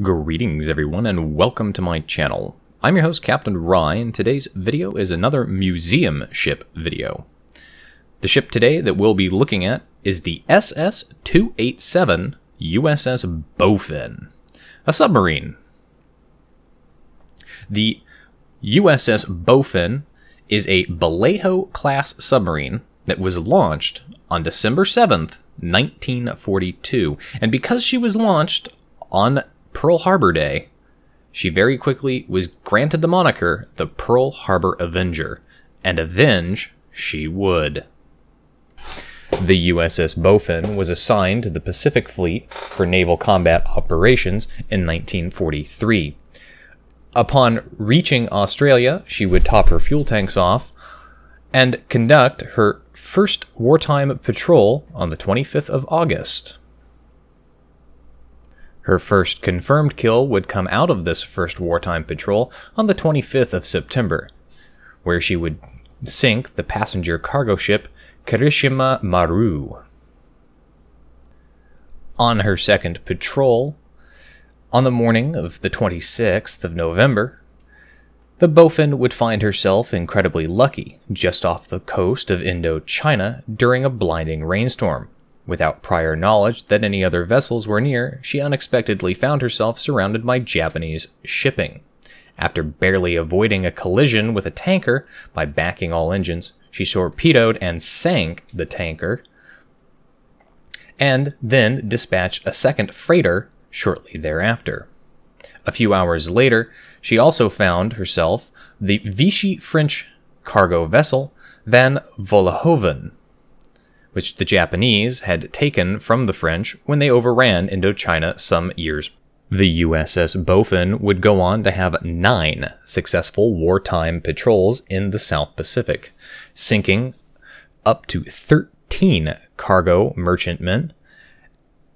Greetings everyone and welcome to my channel. I'm your host Captain Rye, and today's video is another museum ship video. The ship today that we'll be looking at is the SS-287 USS Bowfin, a submarine. The USS Bowfin is a Vallejo-class submarine that was launched on December 7th, 1942, and because she was launched on Pearl Harbor Day, she very quickly was granted the moniker the Pearl Harbor Avenger, and avenge she would. The USS Bowfin was assigned to the Pacific Fleet for naval combat operations in 1943. Upon reaching Australia, she would top her fuel tanks off and conduct her first wartime patrol on the 25th of August. Her first confirmed kill would come out of this first wartime patrol on the 25th of September, where she would sink the passenger cargo ship Kirishima Maru. On her second patrol, on the morning of the 26th of November, the Bowfin would find herself incredibly lucky just off the coast of Indochina during a blinding rainstorm. Without prior knowledge that any other vessels were near, she unexpectedly found herself surrounded by Japanese shipping. After barely avoiding a collision with a tanker by backing all engines, she torpedoed and sank the tanker, and then dispatched a second freighter shortly thereafter. A few hours later, she also found herself the Vichy French cargo vessel Van Vollenhoven, which the Japanese had taken from the French when they overran Indochina some years. The USS Bowfin would go on to have 9 successful wartime patrols in the South Pacific, sinking up to 13 cargo merchantmen,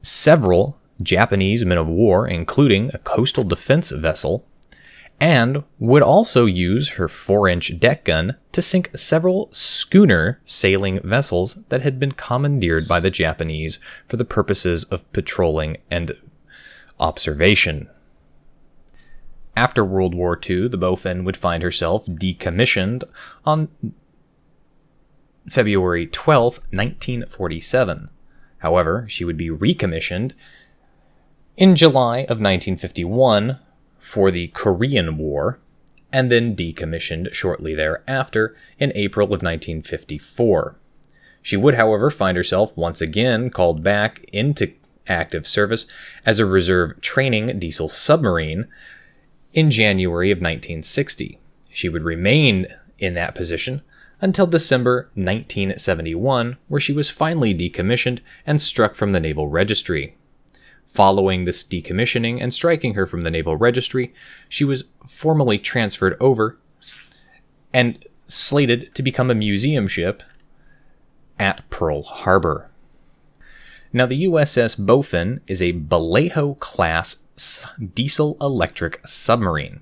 several Japanese men of war, including a coastal defense vessel, and would also use her 4-inch deck gun to sink several schooner sailing vessels that had been commandeered by the Japanese for the purposes of patrolling and observation. After World War II, the Bowfin would find herself decommissioned on February 12, 1947. However, she would be recommissioned in July of 1951 for the Korean War, and then decommissioned shortly thereafter in April of 1954. She would, however, find herself once again called back into active service as a reserve training diesel submarine in January of 1960. She would remain in that position until December 1971, where she was finally decommissioned and struck from the Naval Registry. Following this decommissioning and striking her from the Naval Registry, she was formally transferred over and slated to become a museum ship at Pearl Harbor. Now, the USS Bowfin is a Vallejo-class diesel-electric submarine,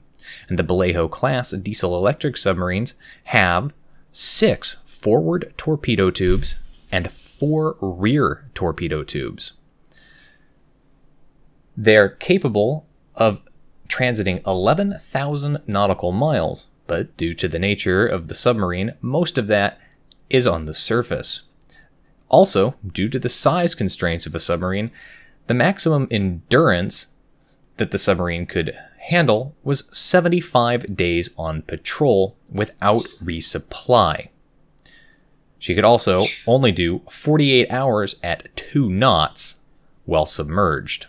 and the Vallejo-class diesel-electric submarines have 6 forward torpedo tubes and 4 rear torpedo tubes. They're capable of transiting 11,000 nautical miles, but due to the nature of the submarine, most of that is on the surface. Also, due to the size constraints of a submarine, the maximum endurance that the submarine could handle was 75 days on patrol without resupply. She could also only do 48 hours at 2 knots while submerged.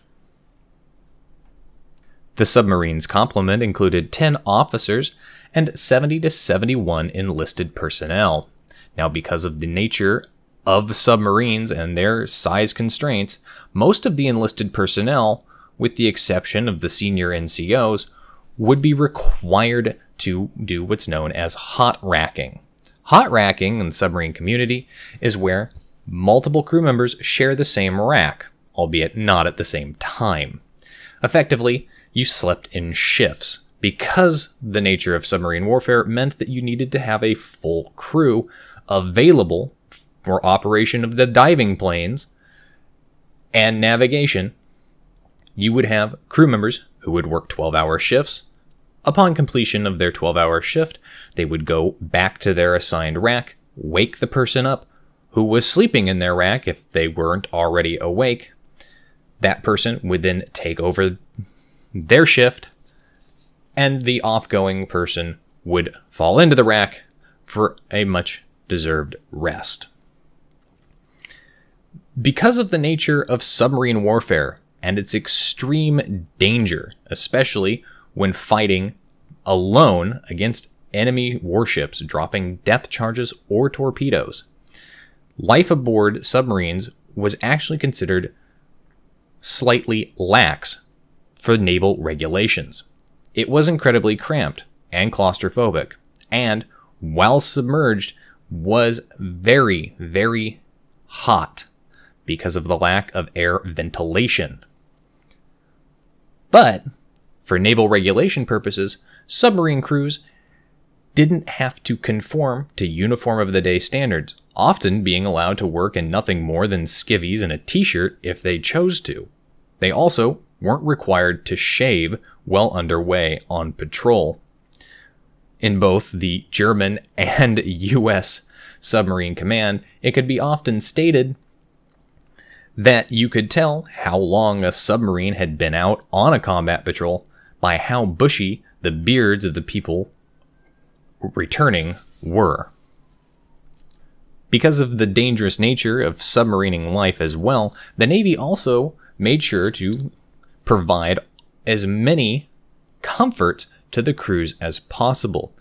The submarine's complement included 10 officers and 70 to 71 enlisted personnel. Now, because of the nature of submarines and their size constraints, most of the enlisted personnel, with the exception of the senior NCOs, would be required to do what's known as hot racking. Hot racking in the submarine community is where multiple crew members share the same rack, albeit not at the same time. Effectively, you slept in shifts, because the nature of submarine warfare meant that you needed to have a full crew available for operation of the diving planes and navigation you would have crew members who would work 12-hour shifts. Upon completion of their 12-hour shift, they would go back to their assigned rack, wake the person up who was sleeping in their rack if they weren't already awake. That person would then take over their shift, and the off-going person would fall into the rack for a much-deserved rest. Because of the nature of submarine warfare and its extreme danger, especially when fighting alone against enemy warships dropping depth charges or torpedoes, life aboard submarines was actually considered slightly lax for naval regulations. It was incredibly cramped and claustrophobic, and while submerged, was very, very hot because of the lack of air ventilation. But for naval regulation purposes, submarine crews didn't have to conform to uniform of the day standards, often being allowed to work in nothing more than skivvies and a t-shirt if they chose to. They also weren't required to shave while underway on patrol. In both the German and U.S. submarine command, it could be often stated that you could tell how long a submarine had been out on a combat patrol by how bushy the beards of the people returning were. Because of the dangerous nature of submarining life as well, the Navy also made sure to provide as many comforts to the crews as possible.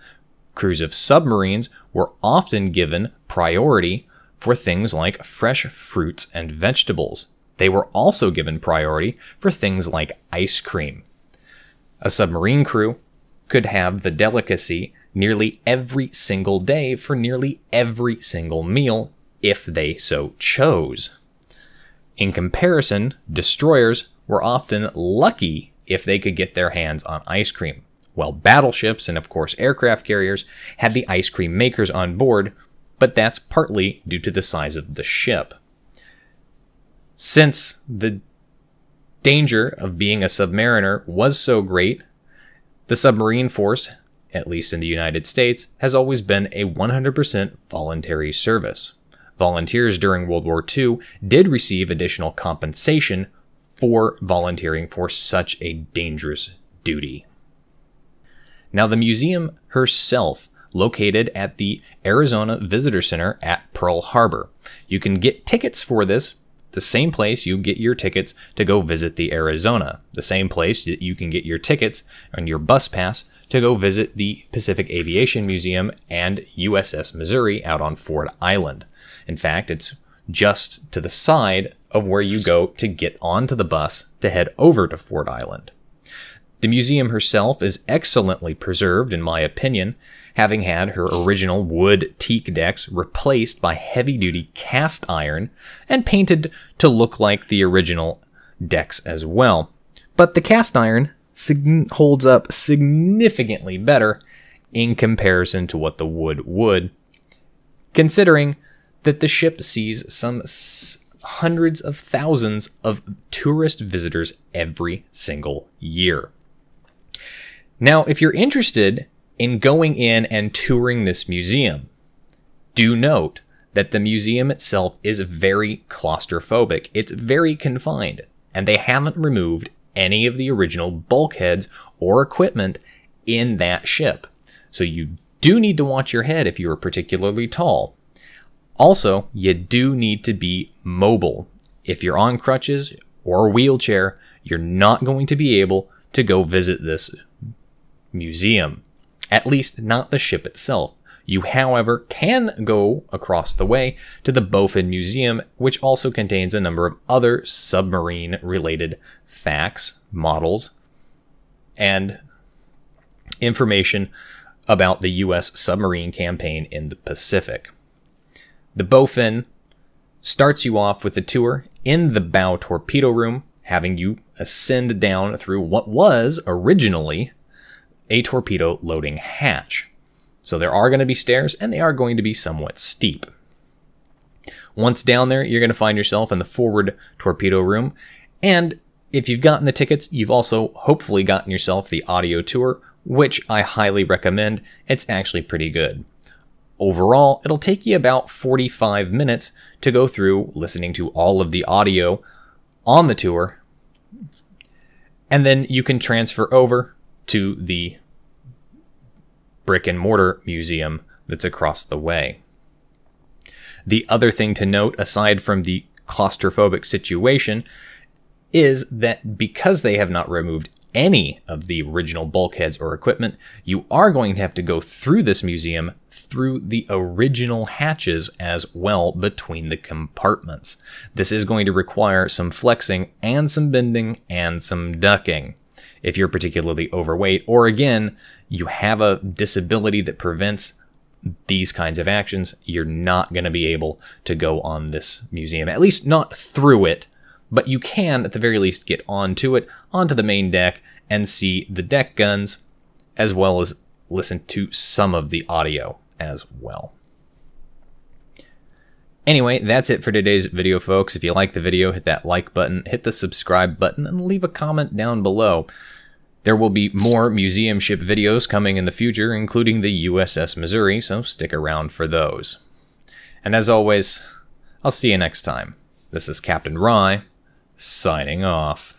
Crews of submarines were often given priority for things like fresh fruits and vegetables. They were also given priority for things like ice cream. A submarine crew could have the delicacy nearly every single day for nearly every single meal if they so chose. In comparison, destroyers were often lucky if they could get their hands on ice cream, while battleships and of course aircraft carriers had the ice cream makers on board, but that's partly due to the size of the ship. Since the danger of being a submariner was so great, the submarine force, at least in the United States, has always been a 100% voluntary service. Volunteers during World War II did receive additional compensation for volunteering for such a dangerous duty. Now, the museum herself, located at the Arizona Visitor Center at Pearl Harbor. You can get tickets for this, the same place you get your tickets to go visit the Arizona, the same place that you can get your tickets on your bus pass to go visit the Pacific Aviation Museum and USS Missouri out on Ford Island. In fact, it's just to the side of where you go to get onto the bus to head over to Ford Island. The museum herself is excellently preserved, in my opinion, having had her original wood teak decks replaced by heavy-duty cast iron and painted to look like the original decks as well. But the cast iron holds up significantly better in comparison to what the wood would, considering that the ship sees some hundreds of thousands of tourist visitors every single year. Now, if you're interested in going in and touring this museum, do note that the museum itself is very claustrophobic. It's very confined, and they haven't removed any of the original bulkheads or equipment in that ship. So you do need to watch your head if you are particularly tall. Also, you do need to be mobile. If you're on crutches or a wheelchair, you're not going to be able to go visit this museum. At least not the ship itself. You, however, can go across the way to the Bowfin Museum, which also contains a number of other submarine-related facts, models, and information about the U.S. submarine campaign in the Pacific. The Bowfin starts you off with a tour in the bow torpedo room, having you ascend down through what was originally a torpedo loading hatch. So there are going to be stairs, and they are going to be somewhat steep. Once down there, you're going to find yourself in the forward torpedo room, and If you've gotten the tickets, you've also hopefully gotten yourself the audio tour, which I highly recommend. It's actually pretty good. Overall, it'll take you about 45 minutes to go through listening to all of the audio on the tour, and then you can transfer over to the brick and mortar museum that's across the way. The other thing to note, aside from the claustrophobic situation, is that because they have not removed any of the original bulkheads or equipment, you are going to have to go through this museum through the original hatches as well between the compartments. This is going to require some flexing and some bending and some ducking. If you're particularly overweight, or again, you have a disability that prevents these kinds of actions, you're not going to be able to go on this museum, at least not through it. But you can, at the very least, get onto it, onto the main deck, and see the deck guns, as well as listen to some of the audio as well. Anyway, that's it for today's video, folks. If you like the video, hit that like button, hit the subscribe button, and leave a comment down below. There will be more museum ship videos coming in the future, including the USS Missouri, so stick around for those. And as always, I'll see you next time. This is Captain Rye, signing off.